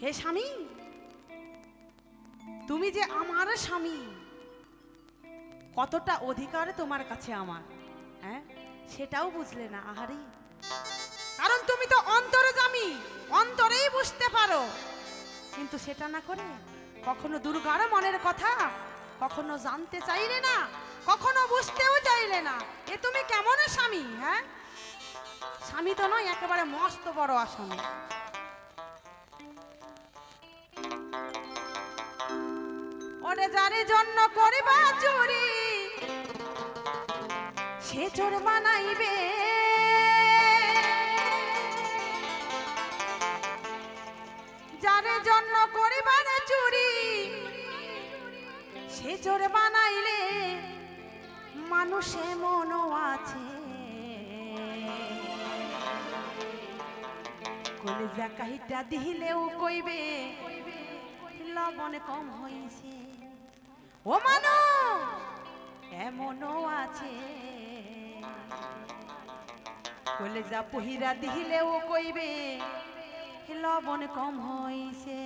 হে স্বামী, তুমি যে আমার স্বামী, কতটা অধিকার তোমার কাছে আমার, হ্যাঁ সেটাও বুঝলে না। আহারি, কারণ তুমি তো অন্তর্যামী, অন্তরেই বুঝতে পারো, কিন্তু সেটা না করে কখনো দুর্গার মনের কথা কখনো জানতে চাইলে না, কখনো বুঝতেও চাইলে না। এ তুমি কেমন স্বামী? হ্যাঁ, স্বামী তো নয়, একেবারে মস্ত বড় আসামি। ওরে যারে জন্য করিবা চুরি, সে চোর বানাইবে। যারে জন্য করিবার চুরি, সে চোর বানাইলে মানুষে মনও আছে। কলিজা কাহিটা দিলেও কইবে লবণ কম হইছে। ও মানুষ এমনও আছে, কলিজা পহিরা দিলেও কইবে লবণ কম হইছে।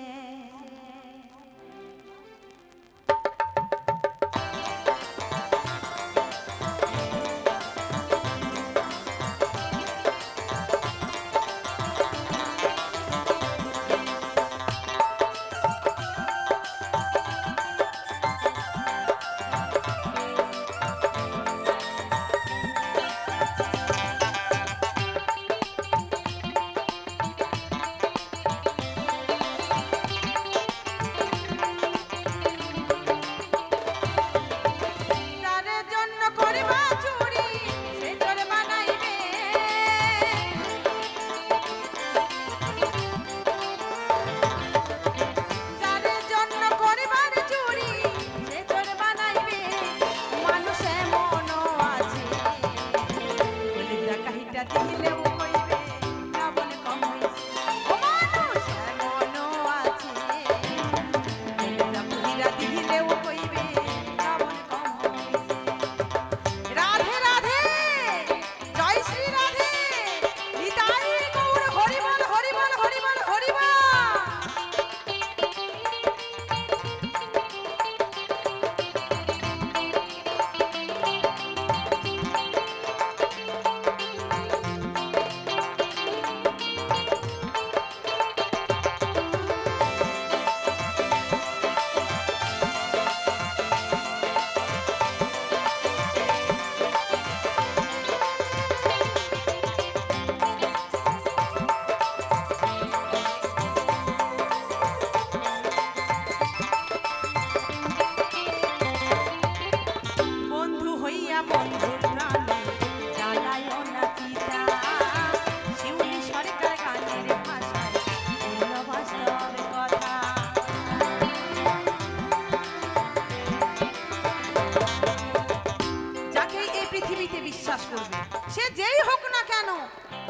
সে যেই হোক না কেন,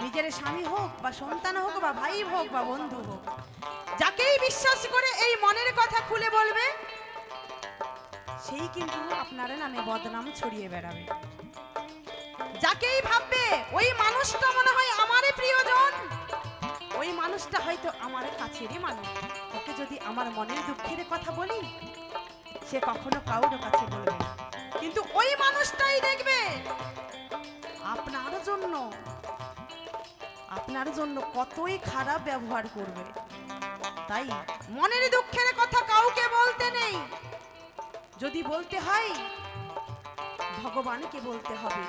নিজের স্বামী হোক বা সন্তান হোক বা ভাই হোক বা বন্ধু হোক, যাকেই বিশ্বাস করে এই মনের কথা খুলে বলবে, সেই কিন্তু আপনার নামে বদনাম ছড়িয়ে বেড়াবে। যাকেই ভাববে ওই মানুষটা মনে হয় আমারই প্রিয়জন, ওই মানুষটা হয়তো আমার কাছেরই মানুষ, ওকে যদি আমার মনের দুঃখের কথা বলি, সে কখনো কারোর কাছে বলবে না, কিন্তু ওই মানুষটাই দেখবে আপনার জন্য কতই খারাপ ব্যবহার করবে। তাই মনের দুঃখের কথা কাউকে বলতে নেই, যদি বলতে হয় ভগবানকে বলতে হবে,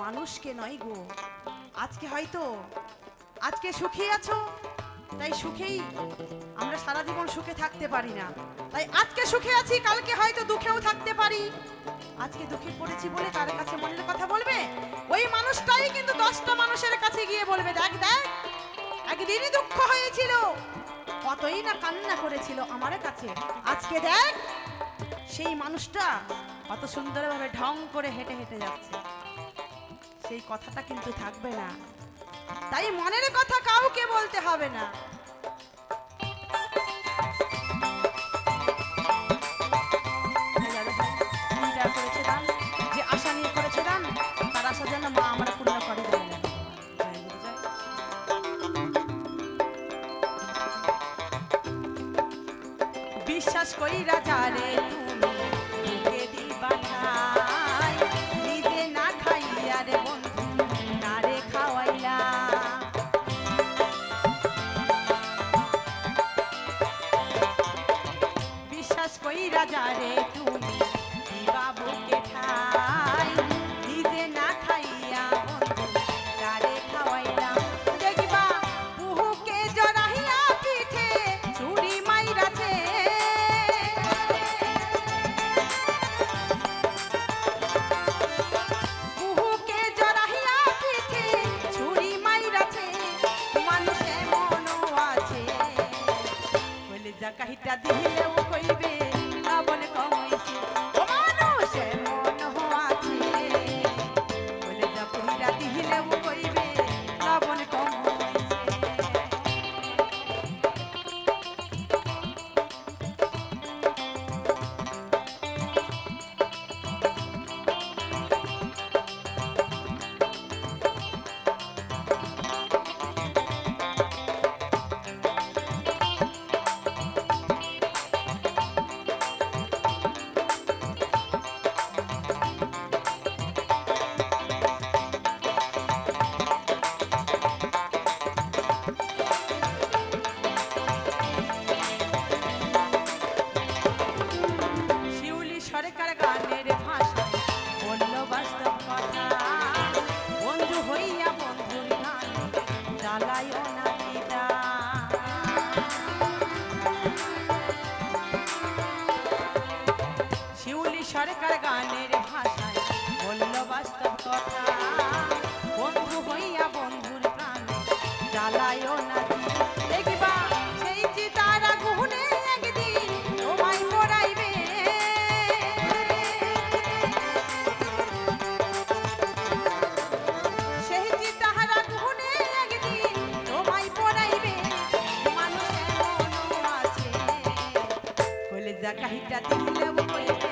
মানুষকে নয় গো। আজকে সুখী আছো, তাই সুখেই আমরা সারা জীবন সুখে থাকতে পারি না, তাই আজকে সুখে আছি, কালকে হয়তো দুঃখেও থাকতে পারি। আজকে দুঃখে পড়েছি বলে তার কাছে মনের কথা বলবে, ওই মানুষটাই কিন্তু 10টা মানুষের কাছে গিয়ে বলবে, দেখ একদিনই দুঃখ হয়েছিল, কতই না কান্না করেছিল আমার কাছে, আজকে দেখ সেই মানুষটা কত সুন্দরভাবে ঢং করে হেঁটে হেঁটে যাচ্ছে। সেই কথাটা কিন্তু থাকবে না, তাই মনের কথা কাউকে বলতে হবে না। যে আশা নিয়ে করেছে দান, তার আশা যেন মা আমরা পূর্ণ করে দেবেন। বিশ্বাস কইরা যারে তুমি বুকে দিবা ঠাই, নিজে না খাইয়া রে বন্ধু কারে খাওয়াইলা। বিশ্বাস কইরা যারে তুমি দিবা বুকে ঠাই, নিজে না খাইয়া বন্ধু কারে খাওয়াইলা। দেখবা বুকে জড়াইয়া পিঠে ছুরি মাইরাছে, বুকে জড়াইয়া পিঠে ছুরি মাইরাছে, মানুষ এমনও আছে বলে যা কাহিটা দিলেও কইবে লবণ কমাইছে। ও মানুষ এমনও আছে বলে যা কহিরা দিলেও কইবে লবণ কমাইছে। শিউলি সরকার গানের ভাষা বলল বাস্তব কথা, বন্ধু হইয়া বন্ধুর গান জ্বালায়ও না দিদা। শিউলি সরকার গানের ভাষায় বলল বাস্তব কথা, বন্ধু হইয়া বন্ধুর প্রাণ জ্বালায়ও না দিদা। দেখবা সেই চিতারা গুহনে একদিন তোমায় পড়াইবে, সেই চিতাহারা গুহনে একদিন তোমায় পড়াইবে। মানুষ এমনও আছে কইলে যা কাহিটা দিলেও কইবে